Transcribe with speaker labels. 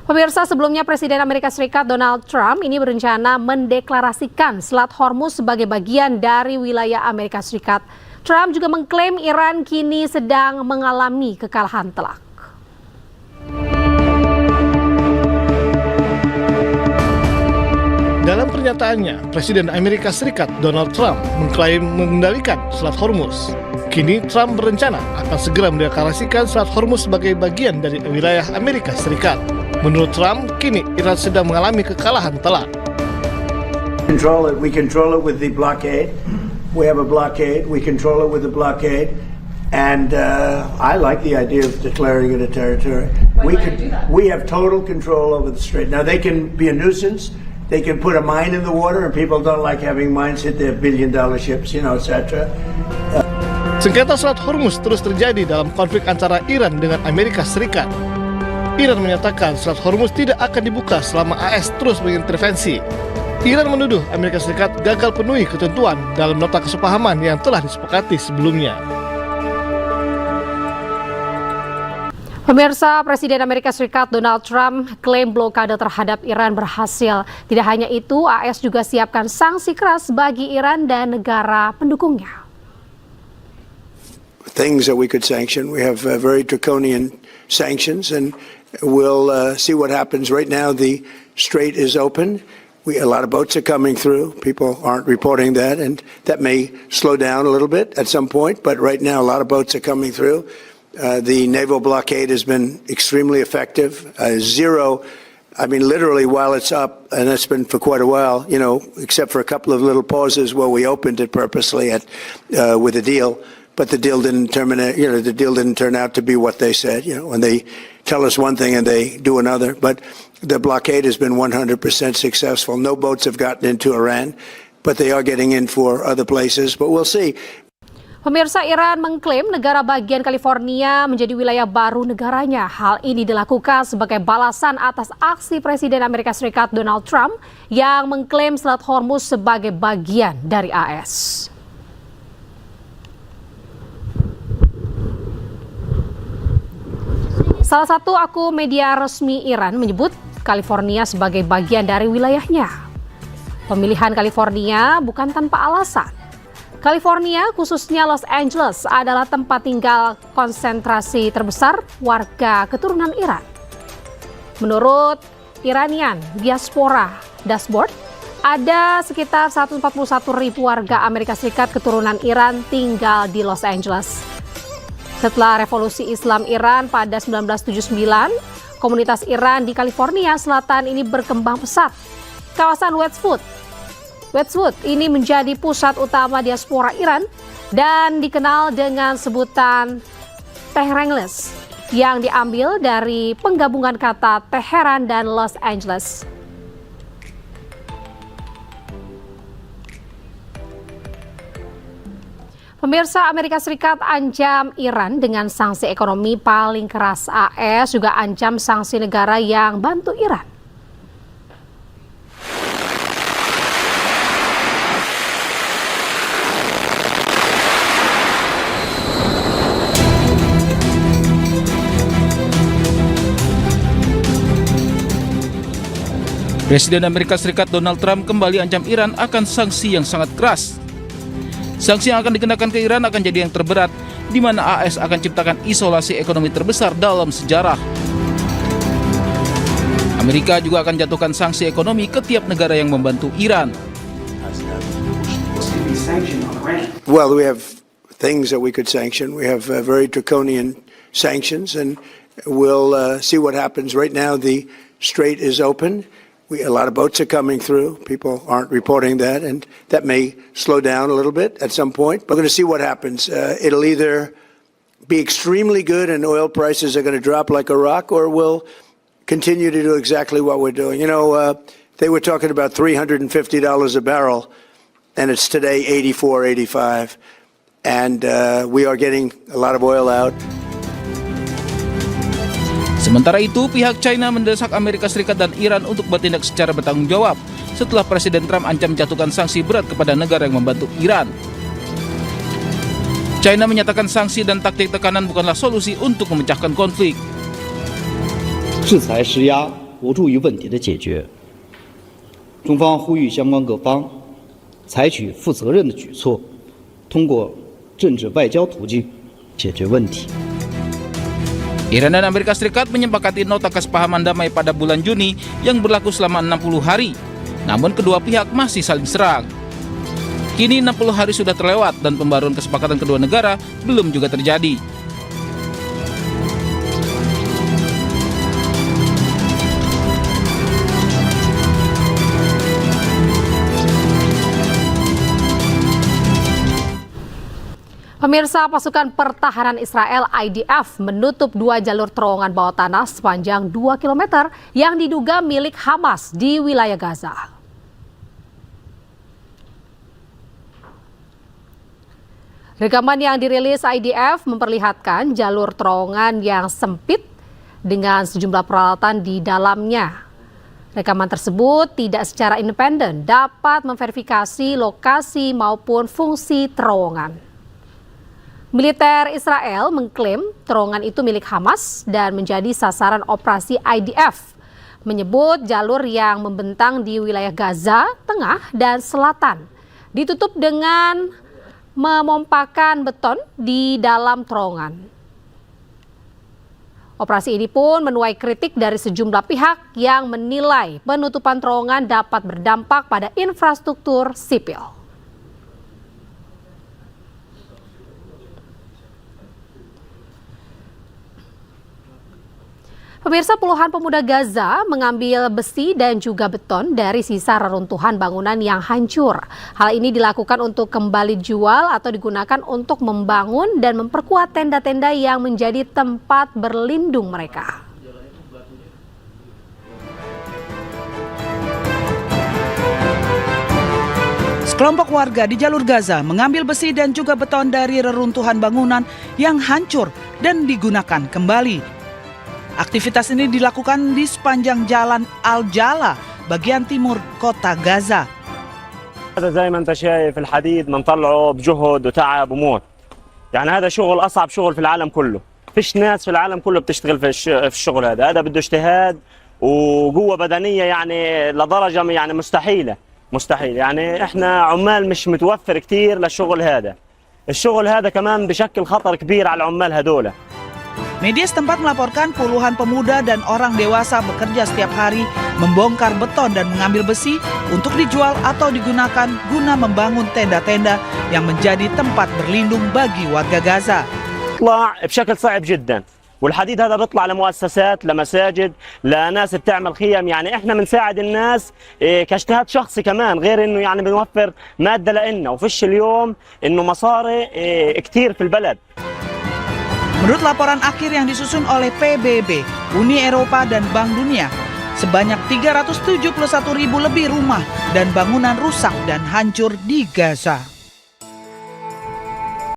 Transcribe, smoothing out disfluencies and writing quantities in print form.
Speaker 1: Pemirsa, sebelumnya Presiden Amerika Serikat Donald Trump ini berencana mendeklarasikan Selat Hormuz sebagai bagian dari wilayah Amerika Serikat. Trump juga mengklaim Iran kini sedang mengalami kekalahan telak.
Speaker 2: Dalam pernyataannya, Presiden Amerika Serikat Donald Trump mengklaim mengendalikan Selat Hormuz. Kini Trump berencana akan segera mendeklarasikan Selat Hormuz sebagai bagian dari wilayah Amerika Serikat. Menurut Trump, kini Iran sedang mengalami kekalahan telak.
Speaker 3: We control it with the blockade. We have a blockade. We control it with the blockade. And I like the idea of declaring it a territory. We have total control over the strait. Now they can be a nuisance. They can put a mine in the water, and people don't like having mines hit their billion-dollar ships, etc.
Speaker 2: Sengketa Selat Hormuz terus terjadi dalam konflik antara Iran dengan Amerika Serikat. Iran menyatakan Selat Hormuz tidak akan dibuka selama AS terus mengintervensi. Iran menuduh Amerika Serikat gagal penuhi ketentuan dalam nota kesepahaman yang telah disepakati sebelumnya.
Speaker 1: Pemirsa, Presiden Amerika Serikat Donald Trump klaim blokade terhadap Iran berhasil. Tidak hanya itu, AS juga siapkan sanksi keras bagi Iran dan negara pendukungnya.
Speaker 3: Things that we could sanction. We have very draconian sanctions, and we'll see what happens. Right now, the strait is open. A lot of boats are coming through. People aren't reporting that, and that may slow down a little bit at some point. But right now, a lot of boats are coming through. The naval blockade has been extremely effective. Literally while it's up, and it's been for quite a while, except for a couple of little pauses where we opened it purposely with a deal. But the deal didn't terminate. The deal didn't turn out to be what they said. When they tell us one thing and they do another. But the blockade has been 100% successful. No boats have gotten into Iran, but they are getting in for other places. But we'll see.
Speaker 1: Pemirsa, Iran mengklaim negara bagian California menjadi wilayah baru negaranya. Hal ini dilakukan sebagai balasan atas aksi Presiden Amerika Serikat Donald Trump yang mengklaim Selat Hormuz sebagai bagian dari AS. Salah satu akun media resmi Iran menyebut California sebagai bagian dari wilayahnya. Pemilihan California bukan tanpa alasan. California, khususnya Los Angeles, adalah tempat tinggal konsentrasi terbesar warga keturunan Iran. Menurut Iranian Diaspora Dashboard, ada sekitar 141.000 warga Amerika Serikat keturunan Iran tinggal di Los Angeles. Setelah revolusi Islam Iran pada 1979, komunitas Iran di California Selatan ini berkembang pesat. Kawasan Westwood ini menjadi pusat utama diaspora Iran dan dikenal dengan sebutan Teherangles yang diambil dari penggabungan kata Teheran dan Los Angeles. Pemirsa, Amerika Serikat ancam Iran dengan sanksi ekonomi paling keras. AS juga ancam sanksi negara yang bantu Iran.
Speaker 4: Presiden Amerika Serikat Donald Trump kembali ancam Iran akan sanksi yang sangat keras. Sanksi yang akan dikenakan ke Iran akan jadi yang terberat, di mana AS akan ciptakan isolasi ekonomi terbesar dalam sejarah. Amerika juga akan jatuhkan sanksi ekonomi ke tiap negara yang membantu Iran.
Speaker 3: Well, we have things that we could sanction. We have very draconian sanctions, and we'll see what happens. Right now, the strait is open. A lot of boats are coming through. People aren't reporting that, and that may slow down a little bit at some point. But we're going to see what happens. It'll either be extremely good and oil prices are going to drop like a rock, or we'll continue to do exactly what we're doing. They were talking about $350 a barrel, and it's today 84, 85. And we are getting a lot of oil out.
Speaker 4: Sementara itu, pihak China mendesak Amerika Serikat dan Iran untuk bertindak secara bertanggung jawab setelah Presiden Trump ancam menjatuhkan sanksi berat kepada negara yang membantu Iran. China menyatakan sanksi dan taktik tekanan bukanlah solusi untuk memecahkan konflik.
Speaker 5: 制裁施压无助于问题的解决。中方呼吁相关各方采取负责任的举措，通过政治外交途径解决问题。
Speaker 4: Iran dan Amerika Serikat menyepakati nota kesepahaman damai pada bulan Juni yang berlaku selama 60 hari. Namun kedua pihak masih saling serang. Kini 60 hari sudah terlewat dan pembaruan kesepakatan kedua negara belum juga terjadi.
Speaker 1: Pemirsa, pasukan pertahanan Israel IDF menutup 2 jalur terowongan bawah tanah sepanjang 2 km yang diduga milik Hamas di wilayah Gaza. Rekaman yang dirilis IDF memperlihatkan jalur terowongan yang sempit dengan sejumlah peralatan di dalamnya. Rekaman tersebut tidak secara independen dapat memverifikasi lokasi maupun fungsi terowongan. Militer Israel mengklaim terowongan itu milik Hamas dan menjadi sasaran operasi IDF, menyebut jalur yang membentang di wilayah Gaza, Tengah, dan Selatan ditutup dengan memompakan beton di dalam terowongan. Operasi ini pun menuai kritik dari sejumlah pihak yang menilai penutupan terowongan dapat berdampak pada infrastruktur sipil. Pemirsa, puluhan pemuda Gaza mengambil besi dan juga beton dari sisa reruntuhan bangunan yang hancur. Hal ini dilakukan untuk kembali dijual atau digunakan untuk membangun dan memperkuat tenda-tenda yang menjadi tempat berlindung mereka.
Speaker 6: Sekelompok warga di jalur Gaza mengambil besi dan juga beton dari reruntuhan bangunan yang hancur dan digunakan kembali. Aktivitas ini dilakukan di sepanjang jalan Al-Jala, bagian timur kota Gaza.
Speaker 7: هذا زي ما انت شايف الحديد بنطلعه بجهد وتعب وموت. يعني هذا شغل اصعب شغل في العالم كله. فيش ناس في العالم كله بتشتغل في الشغل هذا بده اجتهاد وقوة بدنية يعني لدرجة يعني مستحيل. يعني احنا عمال مش متوفر كتير للشغل هذا. الشغل هذا كمان بشكل خطر كبير على العمال هذول.
Speaker 6: Media setempat melaporkan puluhan pemuda dan orang dewasa bekerja setiap hari membongkar beton dan mengambil besi untuk dijual atau digunakan guna membangun tenda-tenda yang menjadi tempat berlindung bagi warga Gaza.
Speaker 7: بيطلع بشكل صعب جدا والحديد هذا بيطلع لمؤسسات لمساجد لناس بتعمل خيم. يعني احنا بنساعد الناس كاجتهاد شخصي كمان غير انه يعني بنوفر مادة لنا وفيش اليوم انه مصاري كتير في البلد.
Speaker 6: Menurut laporan akhir yang disusun oleh PBB, Uni Eropa dan Bank Dunia, sebanyak 371.000 lebih rumah dan bangunan rusak dan hancur di Gaza.